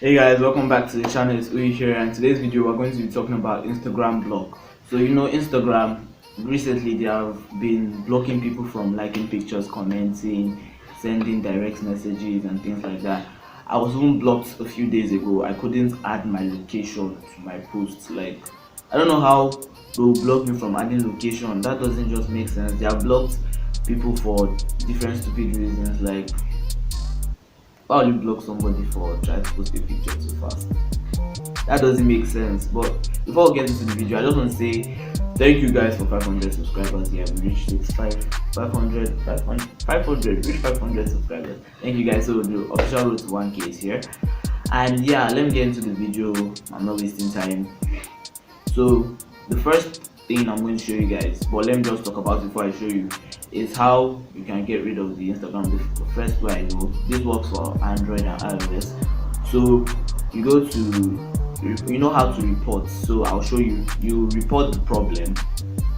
Hey guys, welcome back to the channel. It's Uyi here, and today's video we're going to be talking about Instagram block. So Instagram recently they have been blocking people from liking pictures, commenting, sending direct messages and things like that. I was even blocked a few days ago. I couldn't add my location to my posts. Like, I don't know how they'll block me from adding location. That doesn't just make sense. They have blocked people for different stupid reasons. Like, why would you block somebody for trying to post a picture too fast? That doesn't make sense. But before we get into the video, I just want to say thank you guys for 500 subscribers. Yeah, we reached it. 500, reached 500 subscribers. Thank you guys. So the official road to 1K is here. And yeah, let me get into the video. I'm not wasting time. So the first thing I'm going to show you guys, but let me just talk about it before I show you, is how you can get rid of the Instagram. The first way I know, this works for Android and iOS. So you go to, you know how to report. So I'll show you. You report the problem.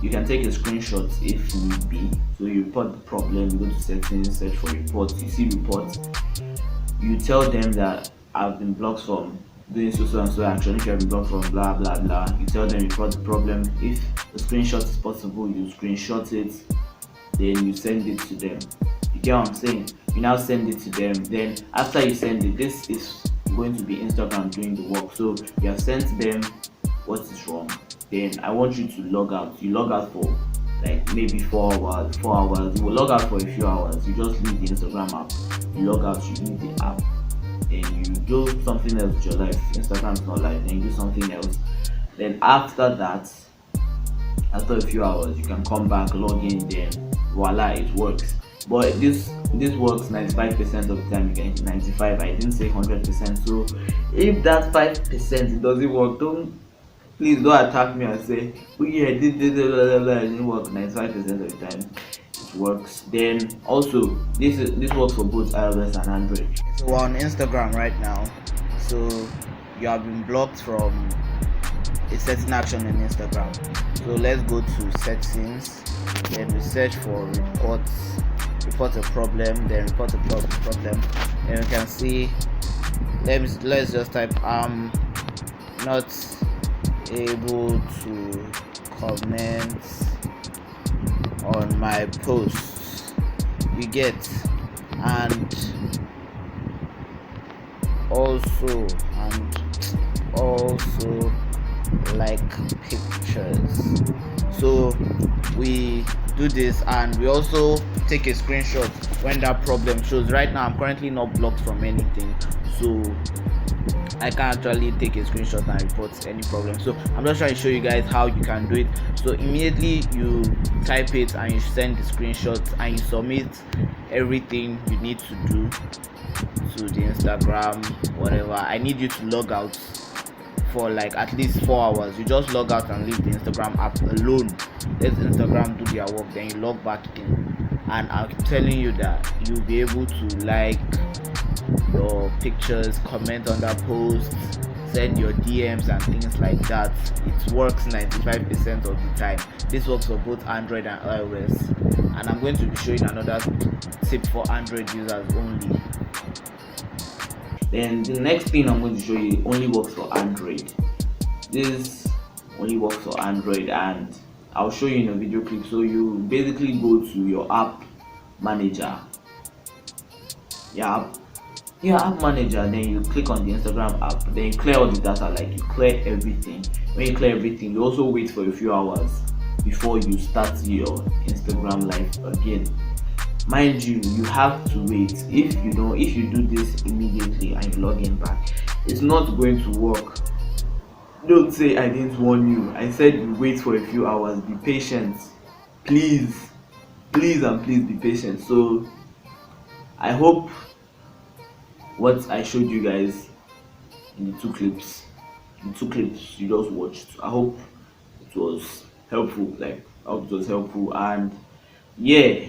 You can take a screenshot if need be. So you report the problem. You go to settings, search for reports. You see reports. You tell them that I've been blocked from doing so and so action. If you have been blocked from blah blah blah, you tell them report the problem. If the screenshot is possible, you screenshot it, then you send it to them. You get what I'm saying? You now send it to them. Then after you send it, this is going to be Instagram doing the work. So you have sent them what is wrong. Then I want you to log out. You log out for like maybe 4 hours. 4 hours. You will log out for a few hours. You just leave the Instagram app. You log out. You leave the app. Then you do something else with your life. Instagram is not live. Then you do something else. Then after that, after a few hours, you can come back, log in. Then voila, it works. But this works 95% of the time. You get 95. I didn't say 100%. So if that 5% it doesn't work, please don't attack me and say, oh yeah, I did this, it didn't work. 95% of the time it works. Then also this works for both iOS and Android. So we're on Instagram right now. So you have been blocked from a certain action in Instagram. So let's go to settings. Then we search for reports. Report a problem. Then report a problem. And we can see. Let's just type not able to comment on my posts. We get, and also like pictures. So we do this, and we also take a screenshot when that problem shows. Right now I'm currently not blocked from anything, so I can actually take a screenshot and report any problem. So I'm just trying to show you guys how you can do it. So immediately you type it and you send the screenshot and you submit everything you need to do to the Instagram, whatever. I need you to log out for like at least 4 hours. You just log out and leave the Instagram app alone. Let Instagram do their work, then you log back in, and I'm telling you that you'll be able to like your pictures, comment on that post, send your DMs and things like that. It works 95% of the time. This works for both Android and iOS, and I'm going to be showing another tip for Android users only. Then the next thing I'm going to show you only works for Android. This only works for Android, and I'll show you in a video clip. So you basically go to your app manager. Your app manager, then you click on the Instagram app, then you clear all the data, like you clear everything. When you clear everything, you also wait for a few hours before you start your Instagram live again. Mind you, you have to wait. If you do this immediately and you log in back, it's not going to work. Don't say I didn't warn you. I said you wait for a few hours. Be patient, please and please be patient. So I hope what I showed you guys in the two clips you just watched, I hope it was helpful. And yeah,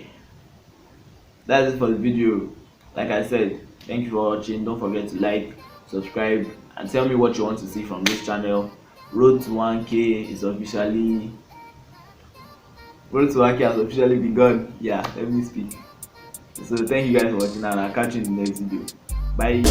that's it for the video. Like I said, thank you for watching. Don't forget to like, subscribe, and tell me what you want to see from this channel. Road to 1K has officially begun. Yeah, let me speak. So thank you guys for watching, and I'll catch you in the next video. Bye.